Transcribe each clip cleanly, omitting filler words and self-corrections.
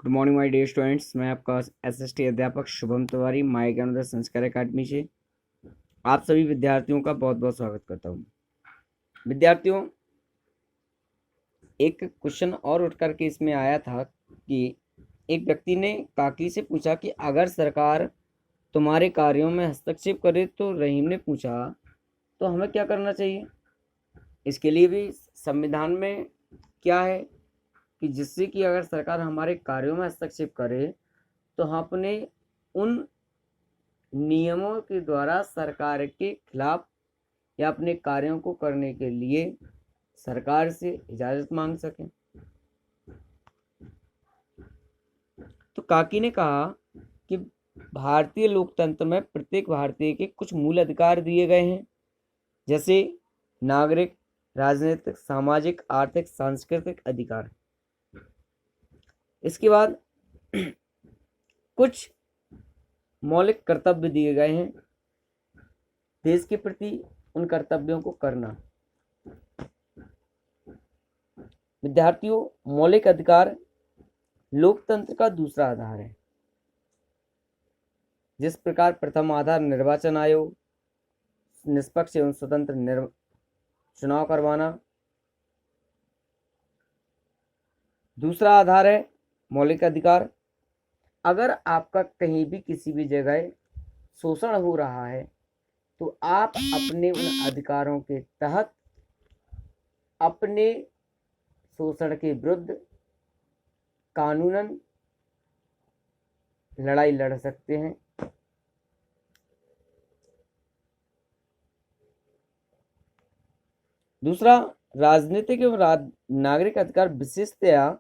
Good morning my dear students. मैं आपका SST अध्यापक शुभम तिवारी माय ज्ञानोदय संस्कार अकादमी से आप सभी विद्यार्थियों का बहुत बहुत स्वागत करता हूं। विद्यार्थियों, एक क्वेश्चन और उठ करके इसमें आया था कि एक व्यक्ति ने काकी से पूछा कि अगर सरकार तुम्हारे कार्यों में हस्तक्षेप करे तो रहीम ने पूछा तो हमें क्या करना चाहिए। इसके लिए भी संविधान में क्या है कि जिससे कि अगर सरकार हमारे कार्यों में हस्तक्षेप करे तो हम अपने उन नियमों के द्वारा सरकार के खिलाफ या अपने कार्यों को करने के लिए सरकार से इजाजत मांग सकें। तो काकी ने कहा कि भारतीय लोकतंत्र में प्रत्येक भारतीय के कुछ मूल अधिकार दिए गए हैं, जैसे नागरिक, राजनीतिक, सामाजिक, आर्थिक, सांस्कृतिक अधिकार। इसके बाद कुछ मौलिक कर्तव्य दिए गए हैं, देश के प्रति उन कर्तव्यों को करना। विद्यार्थियों, मौलिक अधिकार लोकतंत्र का दूसरा आधार है। जिस प्रकार प्रथम आधार निर्वाचन आयोग, निष्पक्ष एवं स्वतंत्र चुनाव करवाना, दूसरा आधार है मौलिक अधिकार। अगर आपका कहीं भी किसी भी जगह शोषण हो रहा है तो आप अपने उन अधिकारों के तहत अपने शोषण के विरुद्ध कानूनन लड़ाई लड़ सकते हैं। दूसरा, राजनीतिक एवं नागरिक अधिकार विशेषतया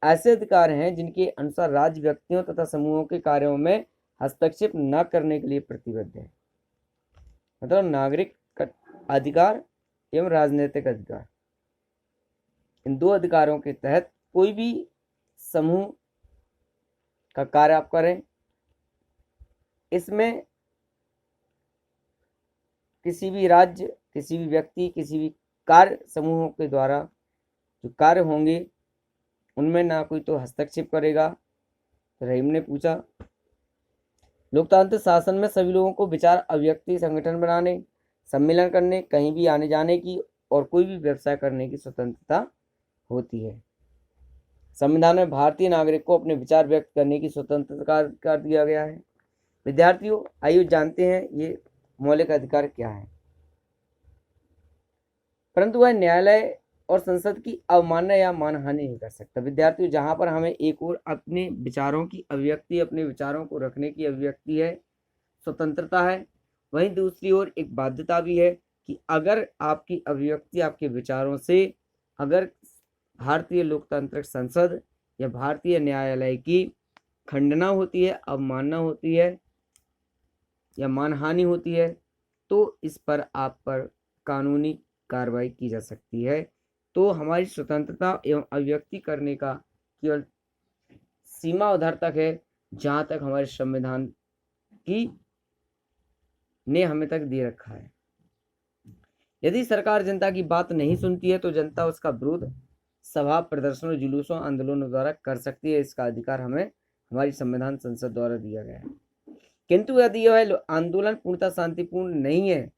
ऐसे अधिकार हैं जिनके अनुसार राज्य व्यक्तियों तथा समूहों के कार्यों में हस्तक्षेप न करने के लिए प्रतिबद्ध है। मतलब नागरिक अधिकार एवं राजनीतिक अधिकार, इन दो अधिकारों के तहत कोई भी समूह का कार्य आप करें, इसमें किसी भी राज्य, किसी भी व्यक्ति, किसी भी कार्य समूहों के द्वारा जो कार्य होंगे उनमें ना कोई तो हस्तक्षेप करेगा। तो रहीम ने पूछा, लोकतांत्रिक शासन में सभी लोगों को विचार अभिव्यक्ति, संगठन बनाने, सम्मेलन करने, कहीं भी आने जाने की और कोई भी व्यवसाय करने की स्वतंत्रता होती है। संविधान में भारतीय नागरिक को अपने विचार व्यक्त करने की स्वतंत्रता का अधिकार दिया गया है। विद्यार्थियों, आइए जानते हैं ये मौलिक अधिकार क्या है। परंतु वह न्यायालय और संसद की अवमानना या मानहानि नहीं कर सकता। विद्यार्थियों, जहां पर हमें एक और अपने विचारों की अभिव्यक्ति, अपने विचारों को रखने की अभिव्यक्ति है, स्वतंत्रता है, वहीं दूसरी ओर एक बाध्यता भी है कि अगर आपकी अभिव्यक्ति, आपके विचारों से अगर भारतीय लोकतांत्रिक संसद या भारतीय न्यायालय की खंडना होती है, अवमानना होती है या मानहानि होती है, तो इस पर आप पर कानूनी कार्रवाई की जा सकती है। तो हमारी स्वतंत्रता एवं अभिव्यक्ति करने का केवल सीमा उधर तक है जहां तक हमारे संविधान की ने हमें तक दे रखा है। यदि सरकार जनता की बात नहीं सुनती है तो जनता उसका विरोध सभा, प्रदर्शनों, जुलूसों, आंदोलनों द्वारा कर सकती है। इसका अधिकार हमें हमारी संविधान संसद द्वारा दिया गया है। किंतु यदि यह आंदोलन पूर्णतः शांतिपूर्ण नहीं है,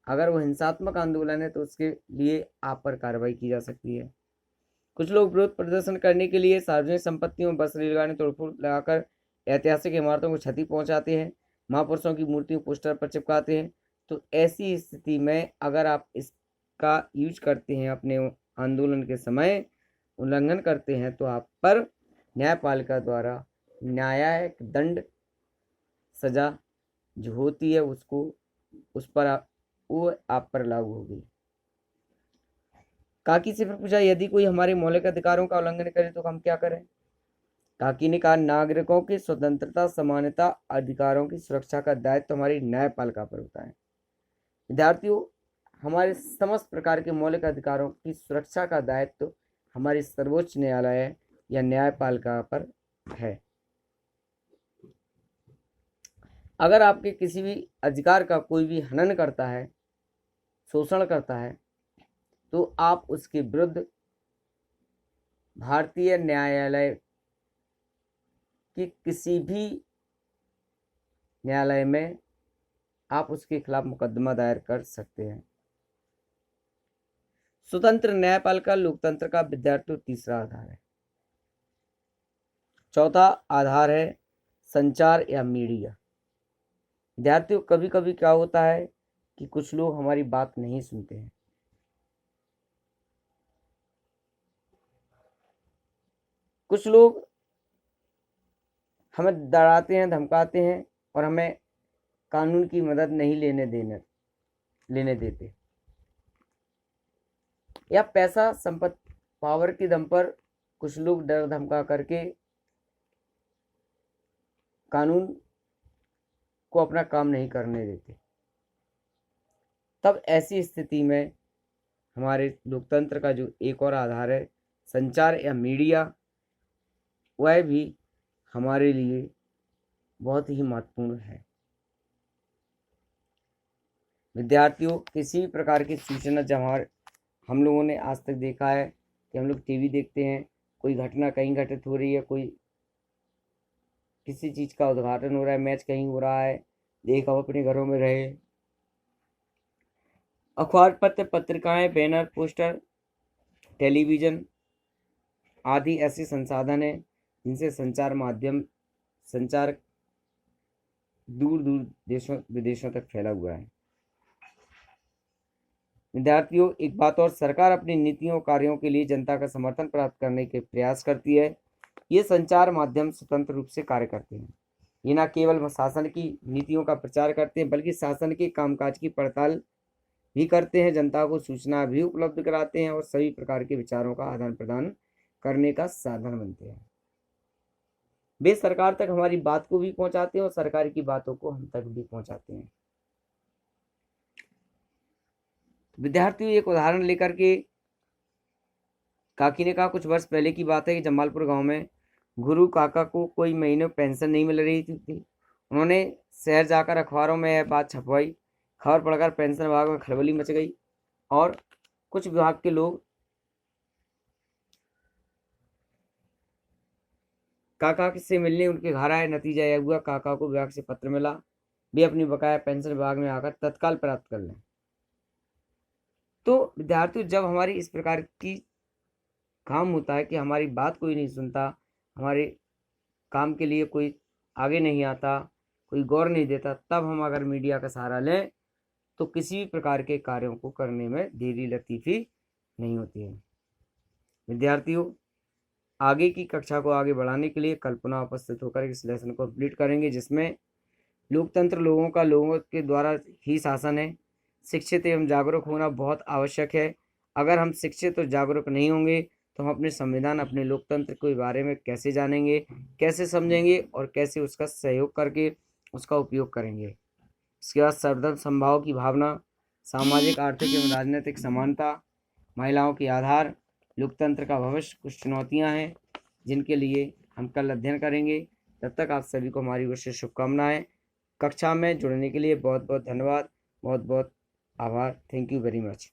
अगर वो हिंसात्मक आंदोलन है, तो उसके लिए आप पर कार्रवाई की जा सकती है। कुछ लोग विरोध प्रदर्शन करने के लिए सार्वजनिक संपत्तियों, बस, रेलगाड़ी तोड़फोड़ लगाकर ऐतिहासिक इमारतों को क्षति पहुंचाते हैं, महापुरुषों की मूर्तियों पोस्टर पर चिपकाते हैं। तो ऐसी स्थिति में अगर आप इसका यूज करते हैं, अपने आंदोलन के समय उल्लंघन करते हैं, तो आप पर न्यायपालिका द्वारा न्यायिक दंड, सजा जो होती है उसको उस पर वो आप पर लागू होगी। काकी से फिर पूछा, यदि कोई हमारे मौलिक अधिकारों का उल्लंघन करे तो हम क्या करें। काकी ने कहा, नागरिकों की स्वतंत्रता, समानता, अधिकारों की सुरक्षा का दायित्व हमारी न्यायपालिका पर होता है। विद्यार्थियों, हमारे समस्त प्रकार के मौलिक अधिकारों की सुरक्षा का दायित्व हमारी सर्वोच्च न्यायालय या न्यायपालिका पर है। अगर आपके किसी भी अधिकार का कोई भी हनन करता है, शोषण करता है, तो आप उसके विरुद्ध भारतीय न्यायालय कि किसी भी न्यायालय में आप उसके खिलाफ मुकदमा दायर कर सकते हैं। स्वतंत्र न्यायपालिका लोकतंत्र का विद्यार्थियों तीसरा आधार है। चौथा आधार है संचार या मीडिया। विद्यार्थियों कभी कभी क्या होता है कि कुछ लोग हमारी बात नहीं सुनते हैं। कुछ लोग हमें डराते हैं, धमकाते हैं और हमें कानून की मदद नहीं लेने देते, या पैसा संपत्ति पावर के दम पर कुछ लोग डर धमका करके कानून को अपना काम नहीं करने देते। तब ऐसी स्थिति में हमारे लोकतंत्र का जो एक और आधार है संचार या मीडिया, वह भी हमारे लिए बहुत ही महत्वपूर्ण है। विद्यार्थियों किसी भी प्रकार की सूचना, जब हम लोगों ने आज तक देखा है कि हम लोग टीवी देखते हैं, कोई घटना कहीं घटित हो रही है, कोई किसी चीज़ का उद्घाटन हो रहा है, मैच कहीं हो रहा है, देख हम अपने घरों में रहे। अखबार पत्र, पत्रिकाएं, बैनर, पोस्टर, टेलीविज़न आदि ऐसे संसाधन हैं जिनसे संचार दूर दूर देशों विदेशों तक फैला हुआ है। विद्यार्थियों एक बात और, सरकार अपनी नीतियों कार्यों के लिए जनता का समर्थन प्राप्त करने के प्रयास करती है। ये संचार माध्यम स्वतंत्र रूप से कार्य करते हैं। ये न केवल शासन की नीतियों का प्रचार करते हैं बल्कि शासन के कामकाज की पड़ताल भी करते हैं, जनता को सूचना भी उपलब्ध कराते हैं और सभी प्रकार के विचारों का आदान प्रदान करने का साधन बनते हैं। वे सरकार तक हमारी बात को भी पहुंचाते हैं और सरकार की बातों को हम तक भी पहुंचाते हैं। विद्यार्थियों एक उदाहरण लेकर के काकी ने कहा, कुछ वर्ष पहले की बात है कि जमालपुर गांव में गुरु काका को कोई महीने पेंशन नहीं मिल रही थी। उन्होंने शहर जाकर अखबारों में यह बात छपवाई। खबर पढ़कर पेंशन विभाग में खलबली मच गई और कुछ विभाग के लोग काका से मिलने उनके घर आए। नतीजा यह हुआ, काका को विभाग से पत्र मिला, वे अपनी बकाया पेंशन विभाग में आकर तत्काल प्राप्त कर लें। तो विद्यार्थियों जब हमारी इस प्रकार की काम होता है कि हमारी बात कोई नहीं सुनता, हमारे काम के लिए कोई आगे नहीं आता, कोई गौर नहीं देता, तब हम अगर मीडिया का सहारा लें तो किसी भी प्रकार के कार्यों को करने में देरी लतीफ़ी नहीं होती है। विद्यार्थियों आगे की कक्षा को आगे बढ़ाने के लिए कल पुनः उपस्थित होकर इस लेसन को कंप्लीट करेंगे, जिसमें लोकतंत्र लोगों के द्वारा ही शासन है। शिक्षित एवं जागरूक होना बहुत आवश्यक है। अगर हम शिक्षित और जागरूक नहीं होंगे तो हम अपने संविधान, अपने लोकतंत्र के बारे में कैसे जानेंगे, कैसे समझेंगे और कैसे उसका सहयोग करके उसका उपयोग करेंगे। इसके बाद सर्वधर्म समभाव की भावना, सामाजिक, आर्थिक एवं राजनीतिक समानता, महिलाओं के आधार, लोकतंत्र का भविष्य, कुछ चुनौतियां हैं जिनके लिए हम कल अध्ययन करेंगे। तब तक आप सभी को हमारी ओर से शुभकामनाएं। कक्षा में जुड़ने के लिए बहुत बहुत धन्यवाद, बहुत बहुत आभार। Thank you very much.